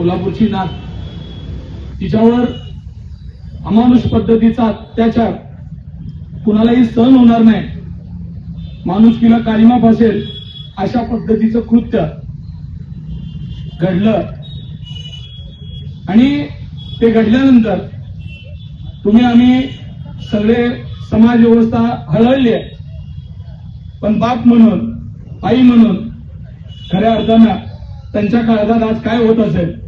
सोलापूरची नात, तिच्यावर अमानुष पद्धतीचा अत्याचार कुणालाही सहन होणार नाही, माणुसकीला काळिमा फासेल अशा पद्धतीचं कृत्य घडलं. आणि ते घडल्यानंतर तुम्ही आम्ही सगळे समाज व्यवस्था हळहळली आहे, पण बाप म्हणून, आई म्हणून खऱ्या अर्थानं त्यांच्या काळजात आज काय होत असेल,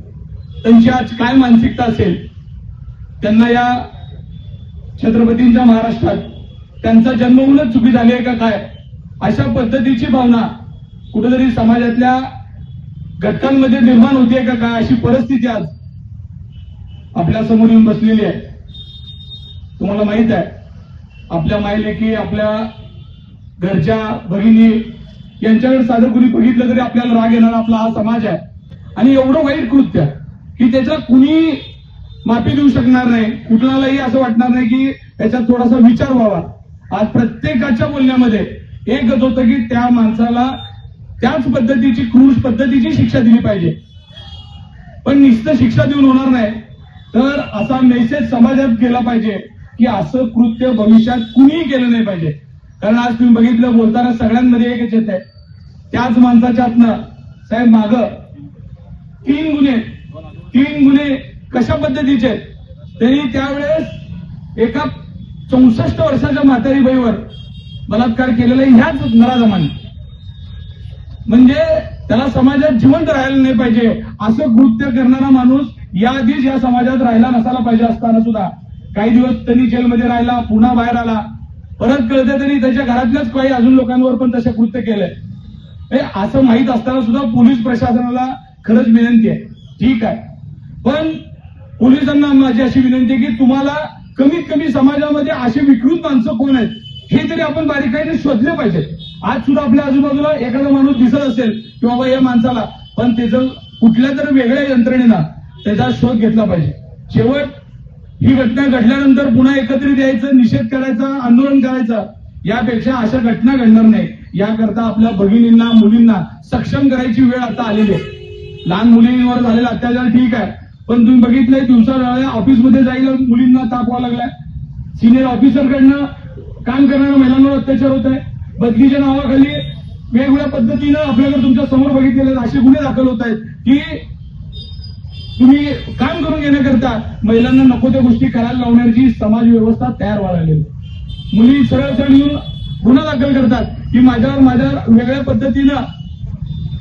त्यांची आज काय मानसिकता असेल, त्यांना या छत्रपतींच्या महाराष्ट्रात त्यांचा जन्म होऊनच चुकी झाली आहे का काय, अशा पद्धतीची भावना कुठेतरी समाजातल्या घटकांमध्ये निर्माण होतीये का काय, अशी परिस्थिती आज आपल्या समोर येऊन बसलेली आहे. तुम्हाला माहित आहे, आपल्या मायलेकी, आपल्या घरच्या भगिनी यांच्याकडे साधं कुणी बघितलं तरी आपल्याला राग येणारा आपला हा समाज आहे. आणि एवढं वाईट कृत्य की त्याचा कुणी माफी देऊ शकणार नाही, कुठलाही असं वाटणार नाही की याच्यात थोडासा विचार व्हावा. आज प्रत्येकाच्या बोलण्यामध्ये एकच होतं की त्या माणसाला त्याच पद्धतीची, क्रूर पद्धतीची शिक्षा दिली पाहिजे. पण नुसतं शिक्षा देऊन होणार नाही, तर असा मेसेज समाजात गेला पाहिजे की असं कृत्य भविष्यात कुणीही केलं नाही पाहिजे. कारण आज तुम्ही बघितलं, बोलताना सगळ्यांमध्ये एकच येत आहे, त्याच माणसाच्या हातनं साहेब मागं तीन गुन्हे कशा पद्धतीचे आहेत. तरी त्यावेळेस एका 64 वर्षाच्या म्हातारी बाईवर बलात्कार केलेला ह्याच नराधमाने, म्हणजे त्याला समाजात जिवंत राहायला नाही पाहिजे असं कृत्य करणारा माणूस याआधीच या समाजात राहिला नसायला पाहिजे. असताना सुद्धा काही दिवस त्यांनी जेलमध्ये राहिला, पुन्हा बाहेर आला, परत कळतं तरी त्याच्या घरातल्याच काही अजून लोकांवर पण तसे कृत्य केलंय. असं माहीत असताना सुद्धा पोलीस प्रशासनाला खरंच विनंती आहे, ठीक आहे, पण पोलिसांना माझी अशी विनंती आहे की तुम्हाला कमीत कमी समाजामध्ये अशी विकृत माणसं कोण आहेत हे तरी आपण बारीकाईने शोधले पाहिजे. आज सुद्धा आपल्या आजूबाजूला एखादा माणूस दिसत असेल की बाबा या माणसाला, पण त्याचं कुठल्या तरी वेगळ्या यंत्रणेनं त्याचा शोध घेतला पाहिजे. शेवट ही घटना घडल्यानंतर पुन्हा एकत्रित यायचं, निषेध करायचा, आंदोलन करायचं, यापेक्षा अशा घटना घडणार नाही याकरता आपल्या भगिनींना, मुलींना सक्षम करायची वेळ आता आलेली आहे. लहान मुलींवर झालेला अत्याचार ठीक आहे, पण तुम्ही बघितलंय दिवसा ऑफिसमध्ये जायला मुलींना ताप व्हायला लागलाय, सिनियर ऑफिसरकडनं काम करणाऱ्या महिलांवर अत्याचार होत आहे, बदलीच्या नावाखाली वेगवेगळ्या पद्धतीनं आपल्याकडे तुमच्या समोर बघितलेले असे गुन्हे दाखल होत आहेत की तुम्ही काम करून घेण्याकरता महिलांना नको त्या गोष्टी करायला लावण्याची समाज व्यवस्था तयार व्हायला लागली. मुली सरळ सरळ येऊन गुन्हा दाखल करतात की माझ्या वेगळ्या पद्धतीनं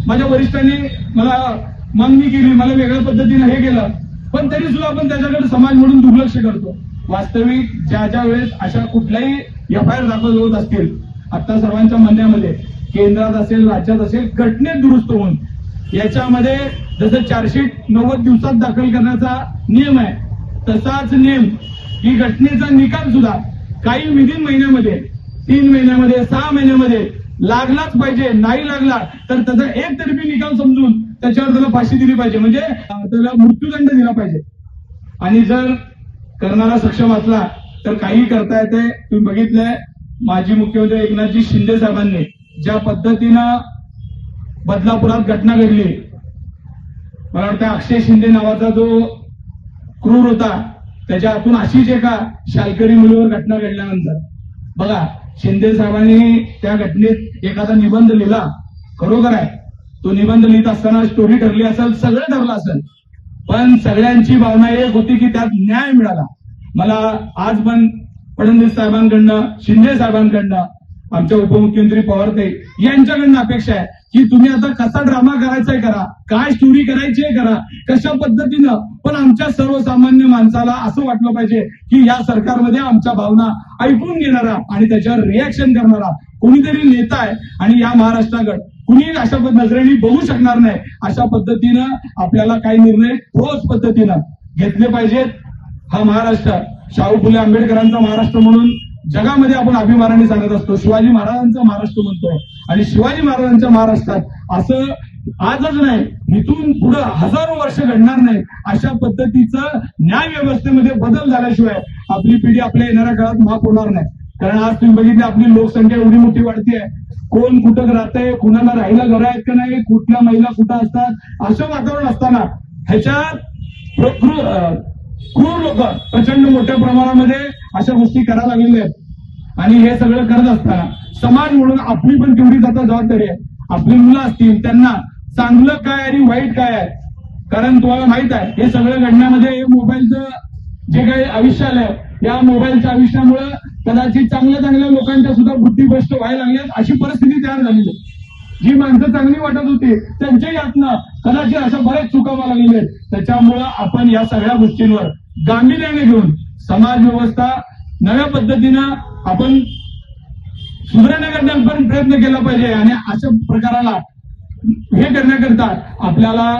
माझ्या वरिष्ठांनी मला मागणी केली, मला वेगळ्या पद्धतीनं हे केलं, पण तरी सुद्धा आपण त्याच्याकडे समाज म्हणून दुर्लक्ष करतो. वास्तविक ज्या वेळेस अशा कुठल्याही एफआयआर दाखल होत असतील, आता सर्वांच्या म्हणण्यामध्ये केंद्रात असेल, राज्यात असेल, घटनेत दुरुस्त होऊन याच्यामध्ये जसं चार्जशीट 90 दिवसात दाखल करण्याचा नियम आहे, तसाच नियम ही घटनेचा निकाल सुद्धा काही विदिन महिन्यामध्ये, 3 महिन्यामध्ये, 6 महिन्यामध्ये लागलाच पाहिजे. नाही लागला तर त्याचा एकतर्फी निकाल समजून त्याच्यावर त्याला फाशी दिली पाहिजे, म्हणजे त्याला मृत्यूदंड दिला पाहिजे. आणि जर करणारा सक्षम असला तर काही करता येते. तुम्ही बघितलंय माजी मुख्यमंत्री एकनाथजी शिंदे साहेबांनी ज्या पद्धतीनं बदलापुरात घटना घडली, मला वाटतं अक्षय शिंदे नावाचा जो क्रूर होता त्याच्या हातून अशीच एका शालकरी मुलीवर घटना घडल्यानंतर बघा, शिंदे साहेबांनी त्या घटनेत एखादा निबंध लिहिला, खरोखर आहे, तो निबंध लिहित असताना स्टोरी ठरली असेल, सगळं ठरलं असेल, पण सगळ्यांची भावना एक होती की त्यात न्याय मिळाला. मला आज पण फडणवीस साहेबांकडनं, शिंदे साहेबांकडनं, आमच्या उपमुख्यमंत्री पवारताई यांच्याकडनं अपेक्षा आहे की तुम्ही आता कसा ड्रामा करायचाय करा, काय स्टोरी करायची आहे करा, कशा पद्धतीनं, पण आमच्या सर्वसामान्य माणसाला असं वाटलं पाहिजे की या सरकारमध्ये आमच्या भावना ऐकून घेणारा आणि त्याच्यावर रिॲक्शन करणारा कोणीतरी नेता आहे. आणि या महाराष्ट्राकडे कुणी अशा नजरेने बघू शकणार नाही. अशा पद्धतीनं आपल्याला काही निर्णय ठोस पद्धतीनं घेतले पाहिजेत. हा महाराष्ट्र शाहू फुले आंबेडकरांचा महाराष्ट्र म्हणून जगामध्ये आपण अभिमानाने सांगत असतो, शिवाजी महाराजांचा महाराष्ट्र म्हणतो. आणि शिवाजी महाराजांच्या महाराष्ट्रात असं आजच नाही, इथून पुढे हजारो वर्ष घडणार नाही. अशा पद्धतीचं न्याय व्यवस्थेमध्ये बदल झाल्याशिवाय आपली पिढी आपल्या येणाऱ्या काळात माफ होणार नाही. कारण आज तुम्ही बघितले आपली लोकसंख्या एवढी मोठी वाढतीये, कोण कुठं राहतंय, कुणाला राहायला घर आहेत का नाही, कुठल्या महिला कुठं असतात, असं वातावरण असताना ह्याच्यात क्रूर लोक प्रचंड मोठ्या प्रमाणामध्ये अशा गोष्टी करायला लागलेल्या आहेत आणि हे सगळं करत असताना समाज म्हणून आपली पण तेवढीच आता जबाबदारी आहे. आपली मुलं असतील त्यांना चांगलं काय आणि वाईट काय आहे, कारण तुम्हाला माहित आहे हे सगळं घडण्यामध्ये मोबाईलचं जे काही आयुष्य आलंय, या मोबाईलच्या आयुष्यामुळे कदाचित चांगल्या लोकांच्या सुद्धा बुद्धिभ्रष्ट व्हायला लागल्यात अशी परिस्थिती तयार झालेली आहे. जी माणसं चांगली वाटत होती त्यांच्याही यातनं कदाचित अशा बऱ्याच चुका व्हायला लागलेल्या आहेत. त्याच्यामुळं आपण या सगळ्या गोष्टींवर गांभीर्याने घेऊन समाज व्यवस्था नव्या पद्धतीनं आपण सुधारण्याकरता पण प्रयत्न केला पाहिजे आणि अशा प्रकाराला हे करण्याकरता आपल्याला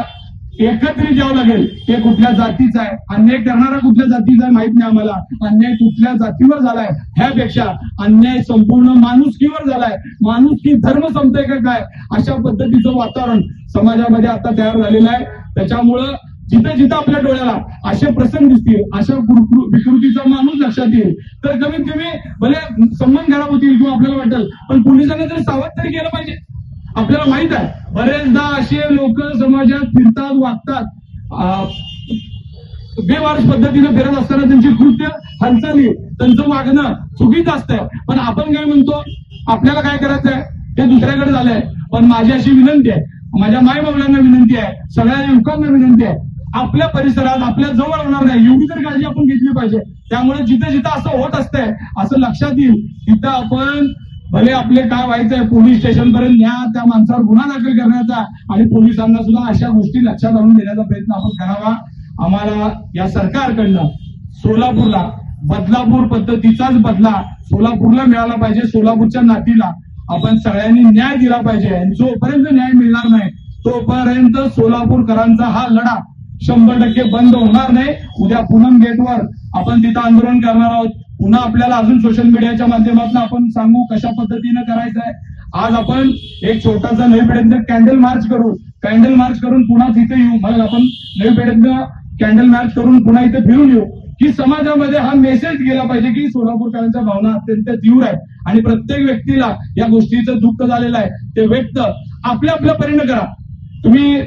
एकत्रित यावं लागेल. ते कुठल्या जातीचा आहे, अन्याय करणारा कुठल्या जातीचा आहे माहित नाही आम्हाला, अन्याय कुठल्या जातीवर झालाय ह्यापेक्षा अन्याय संपूर्ण माणुसकीवर झालाय. माणुसकी धर्म संपतंय का काय अशा पद्धतीचं वातावरण समाजामध्ये आता तयार झालेलं आहे. त्याच्यामुळं जिथं जिथं आपल्या डोळ्याला असे प्रसंग दिसतील, अशा विकृतीचा माणूस लक्षात येईल तर कमीत कमी भले संबंध खराब होतील किंवा आपल्याला वाटेल पण पोलिसांनी तरी सावध तरी केलं पाहिजे. आपल्याला माहित आहे बरेचदा असे लोक समाजात फिरतात, वागतात, बेवारस पद्धतीने फिरत असताना त्यांची कृत्य हालचाली त्यांचं वागणं चुकीचं असतं. पण आपण काय म्हणतो आपल्याला काय करायचं आहे ते दुसऱ्याकडे झालंय. पण माझी अशी विनंती आहे, माझ्या मायबाबांना विनंती आहे, सगळ्या युवकांना विनंती आहे, आपल्या परिसरात आपल्या जवळ होणार नाही एवढी तर काळजी आपण घेतली पाहिजे. त्यामुळे जिथं जिथं असं होत असतंय असं लक्षात येईल तिथं आपण भले आपले काय व्हायचंय पोलीस स्टेशन पर्यंत न्या, त्या माणसावर गुन्हा दाखल करण्याचा आणि पोलिसांना सुद्धा अशा गोष्टी लक्षात आणून देण्याचा प्रयत्न आपण करावा. आम्हाला या सरकारकडनं सोलापूरला बदलापूर पद्धतीचाच बदला सोलापूरला मिळाला पाहिजे. सोलापूरच्या नातीला आपण सगळ्यांनी न्याय दिला पाहिजे. जोपर्यंत न्याय मिळणार नाही तोपर्यंत सोलापूरकरांचा हा लढा 100% बंद होणार नाही. उद्या पूनम गेटवर आपण तिथं आंदोलन करणार आहोत. पुन्हा आपल्याला अजून सोशल मीडियाच्या माध्यमातून आपण सांगू कशा पद्धतीनं करायचं आहे. आज आपण एक छोटासा नवी पेठेतनं कॅन्डल मार्च करू, कॅन्डल मार्च करून पुन्हा तिथे येऊ. मग आपण नवी पेठेतनं कॅन्डल मार्च करून पुन्हा इथे फिरून येऊ की समाजामध्ये हा मेसेज गेला पाहिजे की सोलापूरकरांच्या भावना अत्यंत तीव्र आहेत आणि प्रत्येक व्यक्तीला या गोष्टीचं दुःख झालेलं आहे. ते व्यक्त आपल्या आपल्या परीने करा. तुम्ही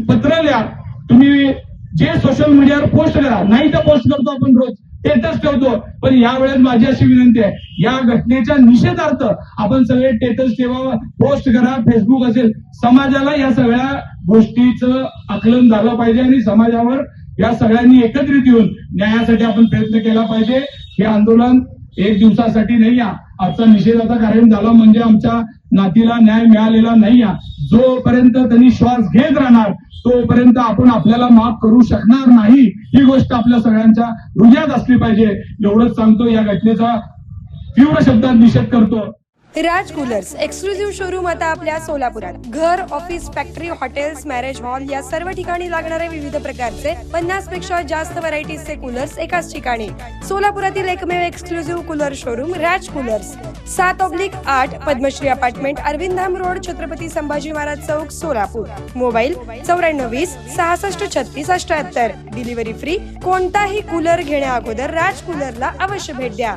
पत्र लिहा, तुम्ही जे सोशल मीडियावर पोस्ट करा, नाही तर पोस्ट करतो आपण रोज, स्टेटस ठेवतो. पण यावेळेस माझी अशी विनंती आहे, या घटनेच्या निषेधार्थ आपण सगळे स्टेटस ठेवा, पोस्ट करा, फेसबुक असेल. समाजाला या सगळ्या गोष्टीचं आकलन झालं पाहिजे आणि समाजावर या सगळ्यांनी एकत्रित येऊन न्यायासाठी आपण प्रयत्न केला पाहिजे. हे आंदोलन एक दिवसासाठी नाही आहे. आजचा निषेधाचा कार्यक्रम झाला म्हणजे आमच्या नातीला न्याय मिळालेला नाही आहे. जोपर्यंत त्यांनी श्वास घेत राहणार तोपर्यंत आपण आपल्याला माफ करू शकणार नाही. ही गोष्ट आपल्या सगळ्यांच्या हृदयात असली पाहिजे. एवढंच सांगतो, या घटनेचा तीव्र शब्दात निषेध करतो. राज कूलर्स एक्सक्लुझिव्ह शोरूम आता आपल्या सोलापुरात. घर, office, factory, hotels, marriage hall या सर्व ठिकाणी लागणारे विविध प्रकारचे 50 पेक्षा जास्त व्हरायटीजचे कूलर्स एकाच ठिकाणी. सोलापुरातील एकमेव exclusive cooler showroom Raj coolers, 7/8 Padmashri apartment, अरविंदाम road, Chhatrapati Sambhaji Maharaj Chowk, Solapur. Mobile 9420 66 36 78. Delivery free. कोणताही कूलर घेण्या अगोदर राज कूलरला अवश्य भेट द्या.